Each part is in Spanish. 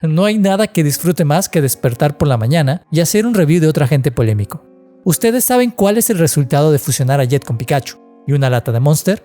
No hay nada que disfrute más que despertar por la mañana y hacer un review de otro agente polémico. ¿Ustedes saben cuál es el resultado de fusionar a Jet con Pikachu y una lata de Monster?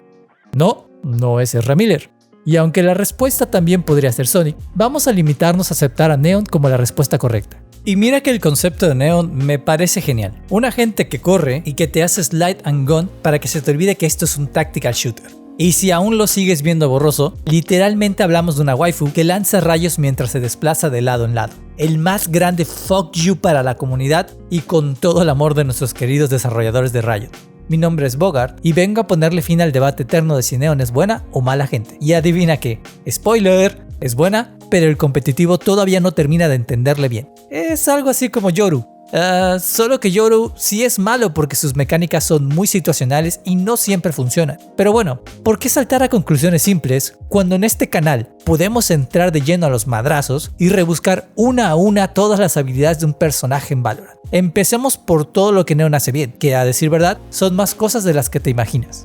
No es Ezra Miller. Y aunque la respuesta también podría ser Sonic, vamos a limitarnos a aceptar a Neon como la respuesta correcta. Y mira que el concepto de Neon me parece genial. Un agente que corre y que te hace slide and gun para que se te olvide que esto es un tactical shooter. Y si aún lo sigues viendo borroso, literalmente hablamos de una waifu que lanza rayos mientras se desplaza de lado en lado. El más grande fuck you para la comunidad y con todo el amor de nuestros queridos desarrolladores de Riot. Mi nombre es Bogart y vengo a ponerle fin al debate eterno de si Neon es buena o mala gente. Y adivina qué, spoiler, es buena, pero el competitivo todavía no termina de entenderle bien. Es algo así como Yoru. Solo que Yoru sí es malo porque sus mecánicas son muy situacionales y no siempre funcionan. Pero bueno, ¿por qué saltar a conclusiones simples cuando en este canal podemos entrar de lleno a los madrazos y rebuscar una a una todas las habilidades de un personaje en Valorant? Empecemos por todo lo que Neon hace bien, que a decir verdad son más cosas de las que te imaginas.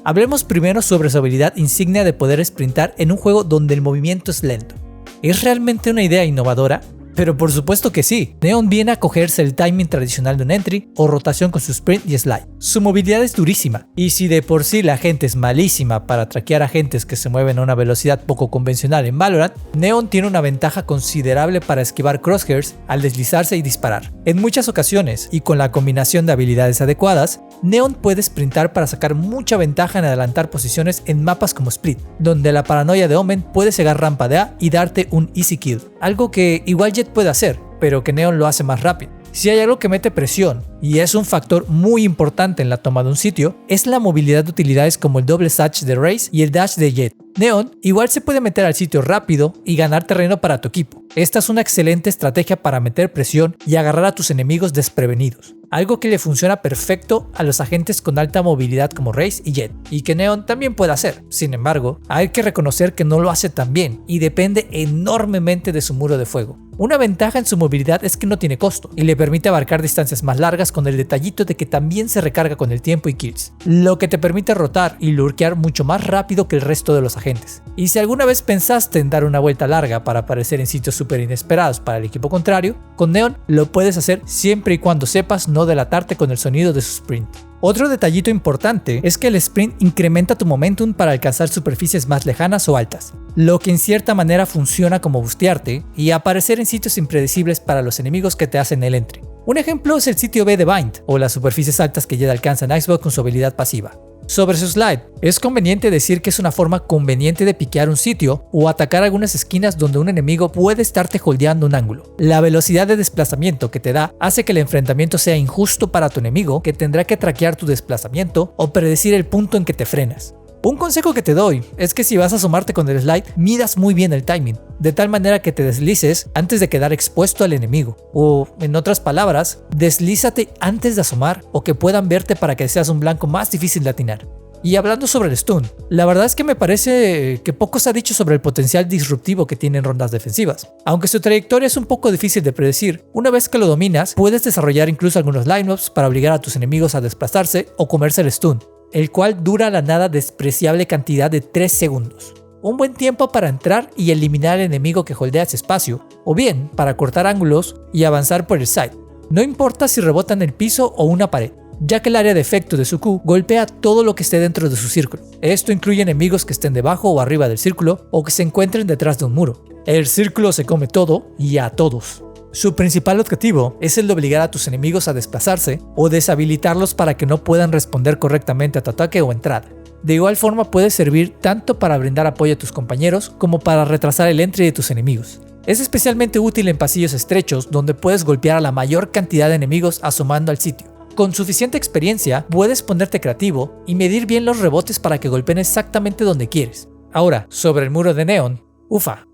Hablemos primero sobre su habilidad insignia de poder sprintar en un juego donde el movimiento es lento. ¿Es realmente una idea innovadora? Pero por supuesto que sí. Neon viene a cogerse el timing tradicional de un entry o rotación con su sprint y slide. Su movilidad es durísima, y si de por sí la gente es malísima para traquear agentes que se mueven a una velocidad poco convencional en Valorant, Neon tiene una ventaja considerable para esquivar crosshairs al deslizarse y disparar. En muchas ocasiones, y con la combinación de habilidades adecuadas, Neon puede sprintar para sacar mucha ventaja en adelantar posiciones en mapas como Split, donde la paranoia de Omen puede cegar rampa de A y darte un easy kill, algo que igual Jet puede hacer, pero que Neon lo hace más rápido. Si hay algo que mete presión, y es un factor muy importante en la toma de un sitio, es la movilidad de utilidades como el doble sash de Raze y el dash de Jet. Neon igual se puede meter al sitio rápido y ganar terreno para tu equipo. Esta es una excelente estrategia para meter presión y agarrar a tus enemigos desprevenidos, algo que le funciona perfecto a los agentes con alta movilidad como Raze y Jet, y que Neon también puede hacer. Sin embargo, hay que reconocer que no lo hace tan bien y depende enormemente de su muro de fuego. Una ventaja en su movilidad es que no tiene costo y le permite abarcar distancias más largas con el detallito de que también se recarga con el tiempo y kills, lo que te permite rotar y lurkear mucho más rápido que el resto de los agentes. Y si alguna vez pensaste en dar una vuelta larga para aparecer en sitios súper inesperados para el equipo contrario, con Neon lo puedes hacer siempre y cuando sepas no delatarte con el sonido de su sprint. Otro detallito importante es que el sprint incrementa tu momentum para alcanzar superficies más lejanas o altas, lo que en cierta manera funciona como bustearte y aparecer en sitios impredecibles para los enemigos que te hacen el entry. Un ejemplo es el sitio B de Bind, o las superficies altas que Jet alcanza en Icebox con su habilidad pasiva. Sobre su slide, es conveniente decir que es una forma conveniente de piquear un sitio o atacar algunas esquinas donde un enemigo puede estarte holdeando un ángulo. La velocidad de desplazamiento que te da hace que el enfrentamiento sea injusto para tu enemigo, que tendrá que traquear tu desplazamiento o predecir el punto en que te frenas. Un consejo que te doy es que si vas a asomarte con el slide, midas muy bien el timing, de tal manera que te deslices antes de quedar expuesto al enemigo. O, en otras palabras, deslízate antes de asomar o que puedan verte para que seas un blanco más difícil de atinar. Y hablando sobre el stun, la verdad es que me parece que poco se ha dicho sobre el potencial disruptivo que tiene en rondas defensivas. Aunque su trayectoria es un poco difícil de predecir, una vez que lo dominas, puedes desarrollar incluso algunos lineups para obligar a tus enemigos a desplazarse o comerse el stun, el cual dura la nada despreciable cantidad de 3 segundos. Un buen tiempo para entrar y eliminar al enemigo que holdea ese espacio, o bien para cortar ángulos y avanzar por el side. No importa si rebota en el piso o una pared, ya que el área de efecto de su Q golpea todo lo que esté dentro de su círculo. Esto incluye enemigos que estén debajo o arriba del círculo o que se encuentren detrás de un muro. El círculo se come todo y a todos. Su principal objetivo es el de obligar a tus enemigos a desplazarse o deshabilitarlos para que no puedan responder correctamente a tu ataque o entrada. De igual forma puede servir tanto para brindar apoyo a tus compañeros como para retrasar el entry de tus enemigos. Es especialmente útil en pasillos estrechos donde puedes golpear a la mayor cantidad de enemigos asomando al sitio. Con suficiente experiencia puedes ponerte creativo y medir bien los rebotes para que golpeen exactamente donde quieres. Ahora, sobre el muro de Neon,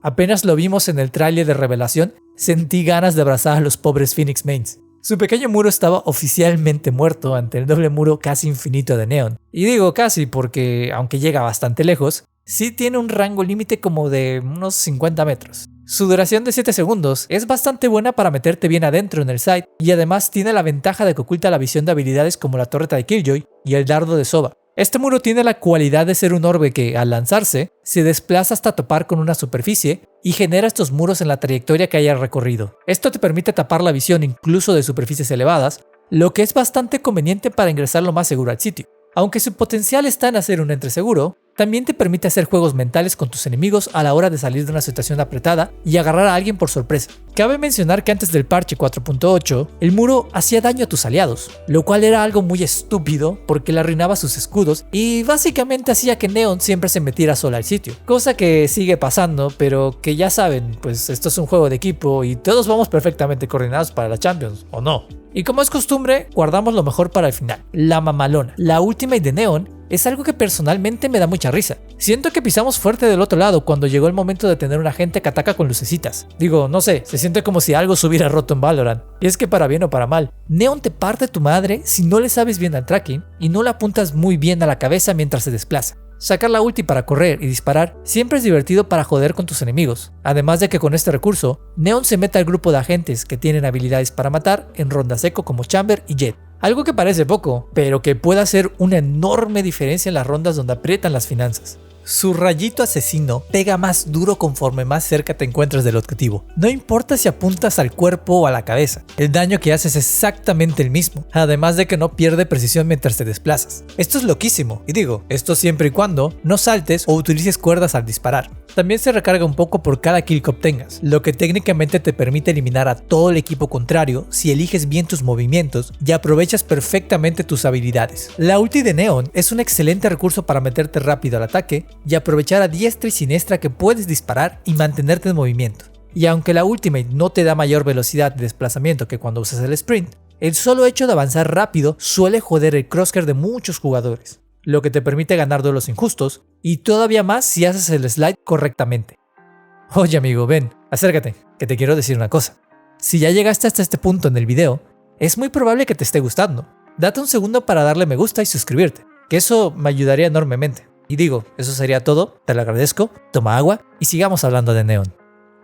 apenas lo vimos en el tráiler de revelación, sentí ganas de abrazar a los pobres Phoenix Mains. Su pequeño muro estaba oficialmente muerto ante el doble muro casi infinito de Neon. Y digo casi porque, aunque llega bastante lejos, sí tiene un rango límite como de unos 50 metros. Su duración de 7 segundos es bastante buena para meterte bien adentro en el site y además tiene la ventaja de que oculta la visión de habilidades como la torreta de Killjoy y el dardo de Sova. Este muro tiene la cualidad de ser un orbe que, al lanzarse, se desplaza hasta topar con una superficie y genera estos muros en la trayectoria que haya recorrido. Esto te permite tapar la visión incluso de superficies elevadas, lo que es bastante conveniente para ingresar lo más seguro al sitio. Aunque su potencial está en hacer un entre seguro, también te permite hacer juegos mentales con tus enemigos a la hora de salir de una situación apretada y agarrar a alguien por sorpresa. Cabe mencionar que antes del parche 4.8, el muro hacía daño a tus aliados, lo cual era algo muy estúpido porque le arruinaba sus escudos y básicamente hacía que Neon siempre se metiera sola al sitio. Cosa que sigue pasando, pero que ya saben, pues esto es un juego de equipo y todos vamos perfectamente coordinados para la Champions, ¿o no? Y como es costumbre, guardamos lo mejor para el final, la mamalona. La Ultimate de Neon es algo que personalmente me da mucha risa. Siento que pisamos fuerte del otro lado cuando llegó el momento de tener una gente que ataca con lucecitas. Digo, no sé, se siente como si algo se hubiera roto en Valorant. Y es que para bien o para mal, Neon te parte tu madre si no le sabes bien al tracking y no la apuntas muy bien a la cabeza mientras se desplaza. Sacar la ulti para correr y disparar siempre es divertido para joder con tus enemigos, además de que con este recurso, Neon se mete al grupo de agentes que tienen habilidades para matar en ronda seco como Chamber y Jett. Algo que parece poco, pero que puede hacer una enorme diferencia en las rondas donde aprietan las finanzas. Su rayito asesino pega más duro conforme más cerca te encuentres del objetivo. No importa si apuntas al cuerpo o a la cabeza, el daño que haces es exactamente el mismo, además de que no pierde precisión mientras te desplazas. Esto es loquísimo, y digo, esto siempre y cuando no saltes o utilices cuerdas al disparar. También se recarga un poco por cada kill que obtengas, lo que técnicamente te permite eliminar a todo el equipo contrario si eliges bien tus movimientos y aprovechas perfectamente tus habilidades. La ulti de Neon es un excelente recurso para meterte rápido al ataque y aprovechar a diestra y siniestra que puedes disparar y mantenerte en movimiento. Y aunque la Ultimate no te da mayor velocidad de desplazamiento que cuando usas el sprint, el solo hecho de avanzar rápido suele joder el crosshair de muchos jugadores, lo que te permite ganar duelos injustos y todavía más si haces el slide correctamente. Oye amigo, ven, acércate, que te quiero decir una cosa. Si ya llegaste hasta este punto en el video, es muy probable que te esté gustando. Date un segundo para darle me gusta y suscribirte, que eso me ayudaría enormemente. Y digo, eso sería todo, te lo agradezco, toma agua y sigamos hablando de Neon.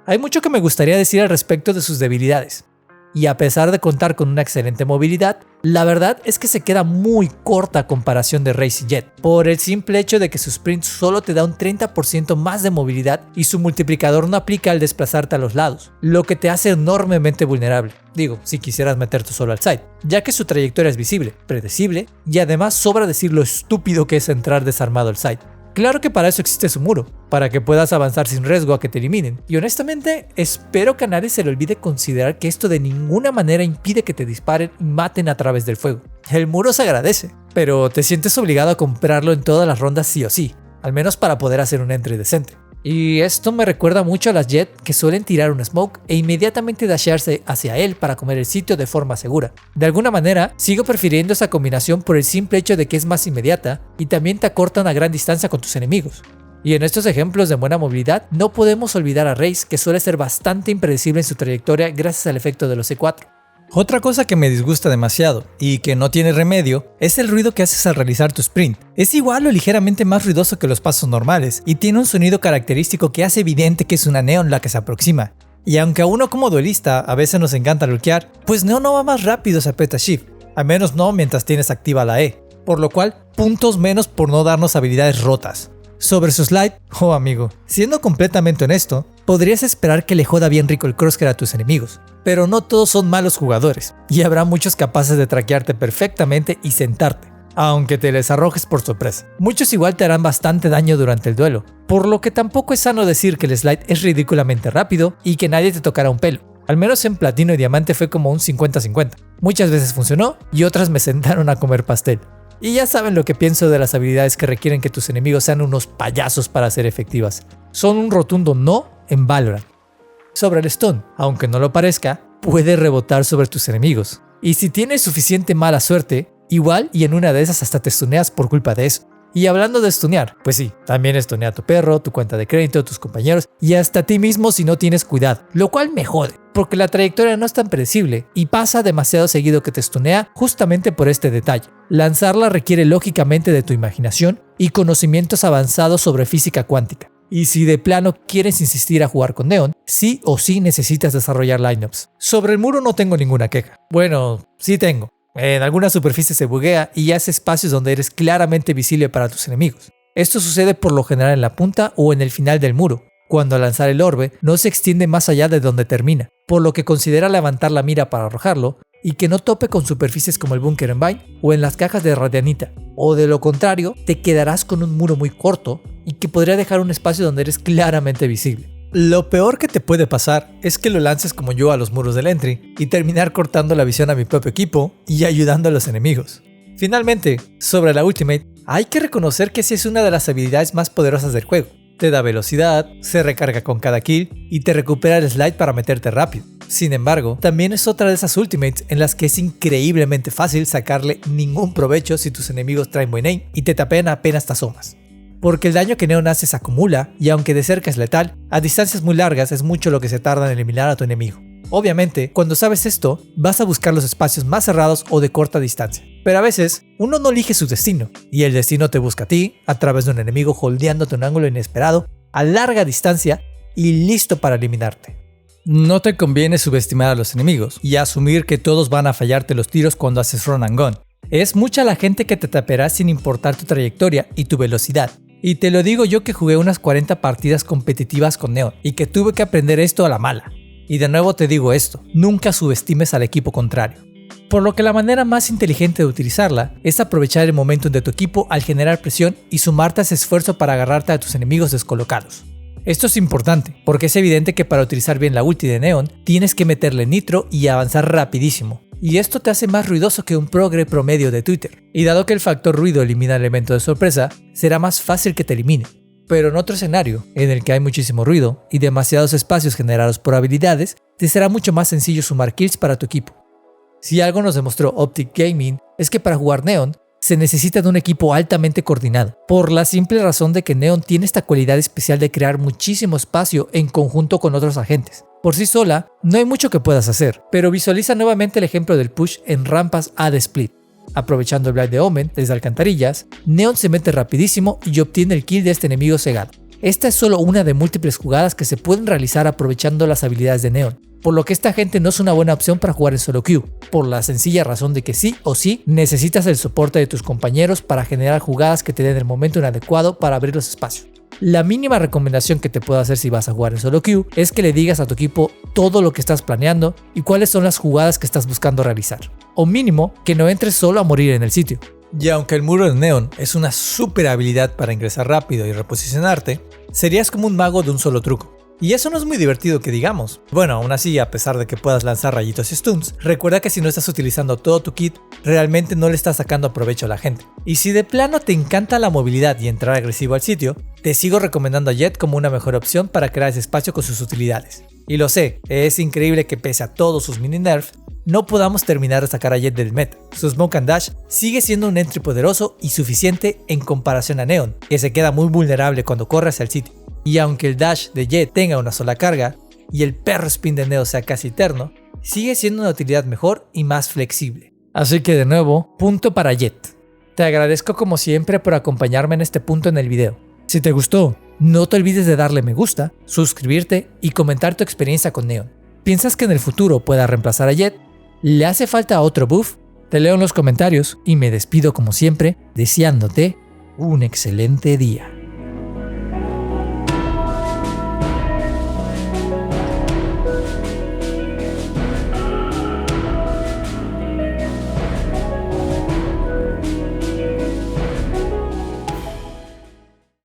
Hay mucho que me gustaría decir al respecto de sus debilidades, y a pesar de contar con una excelente movilidad, la verdad es que se queda muy corta a comparación de Raze y Jett, por el simple hecho de que su sprint solo te da un 30% más de movilidad y su multiplicador no aplica al desplazarte a los lados, lo que te hace enormemente vulnerable. Digo, si quisieras meterte solo al side, ya que su trayectoria es visible, predecible y además sobra decir lo estúpido que es entrar desarmado al side. Claro que para eso existe su muro, para que puedas avanzar sin riesgo a que te eliminen, y honestamente espero que a nadie se le olvide considerar que esto de ninguna manera impide que te disparen y maten a través del fuego. El muro se agradece, pero te sientes obligado a comprarlo en todas las rondas sí o sí, al menos para poder hacer un entry decente. Y esto me recuerda mucho a las Jett que suelen tirar un smoke e inmediatamente dashearse hacia él para comer el sitio de forma segura. De alguna manera, sigo prefiriendo esa combinación por el simple hecho de que es más inmediata y también te acorta una gran distancia con tus enemigos. Y en estos ejemplos de buena movilidad, no podemos olvidar a Raze, que suele ser bastante impredecible en su trayectoria gracias al efecto de los C4. Otra cosa que me disgusta demasiado y que no tiene remedio es el ruido que haces al realizar tu sprint. Es igual o ligeramente más ruidoso que los pasos normales y tiene un sonido característico que hace evidente que es una Neon la que se aproxima. Y aunque a uno como duelista a veces nos encanta lurkear, pues Neon no va más rápido si aprieta Shift, al menos no mientras tienes activa la E, por lo cual puntos menos por no darnos habilidades rotas. Sobre su slide, oh amigo, siendo completamente honesto, podrías esperar que le joda bien rico el crosshair a tus enemigos, pero no todos son malos jugadores, y habrá muchos capaces de traquearte perfectamente y sentarte, aunque te les arrojes por sorpresa. Muchos igual te harán bastante daño durante el duelo, por lo que tampoco es sano decir que el slide es ridículamente rápido y que nadie te tocará un pelo. Al menos en platino y diamante fue como un 50-50. Muchas veces funcionó y otras me sentaron a comer pastel. Y ya saben lo que pienso de las habilidades que requieren que tus enemigos sean unos payasos para ser efectivas. Son un rotundo no en Valorant. Sobre el stun, aunque no lo parezca, puede rebotar sobre tus enemigos. Y si tienes suficiente mala suerte, igual y en una de esas hasta te stuneas por culpa de eso. Y hablando de stunear, pues sí, también stunea a tu perro, tu cuenta de crédito, tus compañeros y hasta a ti mismo si no tienes cuidado, lo cual me jode, porque la trayectoria no es tan predecible y pasa demasiado seguido que te stunea justamente por este detalle. Lanzarla requiere lógicamente de tu imaginación y conocimientos avanzados sobre física cuántica. Y si de plano quieres insistir a jugar con Neon, sí o sí necesitas desarrollar lineups. Sobre el muro no tengo ninguna queja. Bueno, sí tengo. En algunas superficies se buguea y hace espacios donde eres claramente visible para tus enemigos. Esto sucede por lo general en la punta o en el final del muro, cuando al lanzar el orbe no se extiende más allá de donde termina, por lo que considera levantar la mira para arrojarlo y que no tope con superficies como el búnker en Vine o en las cajas de Radianita, o de lo contrario te quedarás con un muro muy corto y que podría dejar un espacio donde eres claramente visible. Lo peor que te puede pasar es que lo lances como yo a los muros del entry y terminar cortando la visión a mi propio equipo y ayudando a los enemigos. Finalmente, sobre la ultimate, hay que reconocer que sí es una de las habilidades más poderosas del juego. Te da velocidad, se recarga con cada kill y te recupera el slide para meterte rápido. Sin embargo, también es otra de esas ultimates en las que es increíblemente fácil sacarle ningún provecho si tus enemigos traen buen aim y te tapean apenas te asomas. Porque el daño que Neon hace se acumula y aunque de cerca es letal, a distancias muy largas es mucho lo que se tarda en eliminar a tu enemigo. Obviamente, cuando sabes esto, vas a buscar los espacios más cerrados o de corta distancia. Pero a veces, uno no elige su destino, y el destino te busca a ti, a través de un enemigo holdeándote un ángulo inesperado, a larga distancia y listo para eliminarte. No te conviene subestimar a los enemigos y asumir que todos van a fallarte los tiros cuando haces run and gun. Es mucha la gente que te tapeará sin importar tu trayectoria y tu velocidad. Y te lo digo yo que jugué unas 40 partidas competitivas con Neon y que tuve que aprender esto a la mala. Y de nuevo te digo esto, nunca subestimes al equipo contrario. Por lo que la manera más inteligente de utilizarla es aprovechar el momentum de tu equipo al generar presión y sumarte a ese esfuerzo para agarrarte a tus enemigos descolocados. Esto es importante, porque es evidente que para utilizar bien la ulti de Neon, tienes que meterle nitro y avanzar rapidísimo. Y esto te hace más ruidoso que un progre promedio de Twitter. Y dado que el factor ruido elimina el elemento de sorpresa, será más fácil que te elimine. Pero en otro escenario, en el que hay muchísimo ruido y demasiados espacios generados por habilidades, te será mucho más sencillo sumar kills para tu equipo. Si algo nos demostró Optic Gaming es que para jugar Neon, se necesita de un equipo altamente coordinado, por la simple razón de que Neon tiene esta cualidad especial de crear muchísimo espacio en conjunto con otros agentes. Por sí sola, no hay mucho que puedas hacer, pero visualiza nuevamente el ejemplo del push en rampas A de Split. Aprovechando el Blight de Omen desde alcantarillas, Neon se mete rapidísimo y obtiene el kill de este enemigo cegado. Esta es solo una de múltiples jugadas que se pueden realizar aprovechando las habilidades de Neon, por lo que esta gente no es una buena opción para jugar en solo queue, por la sencilla razón de que sí o sí necesitas el soporte de tus compañeros para generar jugadas que te den el momento inadecuado para abrir los espacios. La mínima recomendación que te puedo hacer si vas a jugar en solo queue es que le digas a tu equipo todo lo que estás planeando y cuáles son las jugadas que estás buscando realizar. O mínimo, que no entres solo a morir en el sitio. Y aunque el muro de Neon es una super habilidad para ingresar rápido y reposicionarte, serías como un mago de un solo truco. Y eso no es muy divertido que digamos. Bueno, aún así, a pesar de que puedas lanzar rayitos y stuns, recuerda que si no estás utilizando todo tu kit, realmente no le estás sacando provecho a la gente. Y si de plano te encanta la movilidad y entrar agresivo al sitio, te sigo recomendando a Jett como una mejor opción para crear ese espacio con sus utilidades. Y lo sé, es increíble que pese a todos sus mini nerfs, no podamos terminar de sacar a Jett del meta. Su Smoke and Dash sigue siendo un entry poderoso y suficiente en comparación a Neon, que se queda muy vulnerable cuando corre hacia el sitio. Y aunque el dash de Jett tenga una sola carga y el perro spin de Neo sea casi eterno, sigue siendo una utilidad mejor y más flexible. Así que de nuevo, punto para Jett. Te agradezco como siempre por acompañarme en este punto en el video. Si te gustó, no te olvides de darle me gusta, suscribirte y comentar tu experiencia con Neon. ¿Piensas que en el futuro pueda reemplazar a Jett? ¿Le hace falta otro buff? Te leo en los comentarios y me despido como siempre deseándote un excelente día.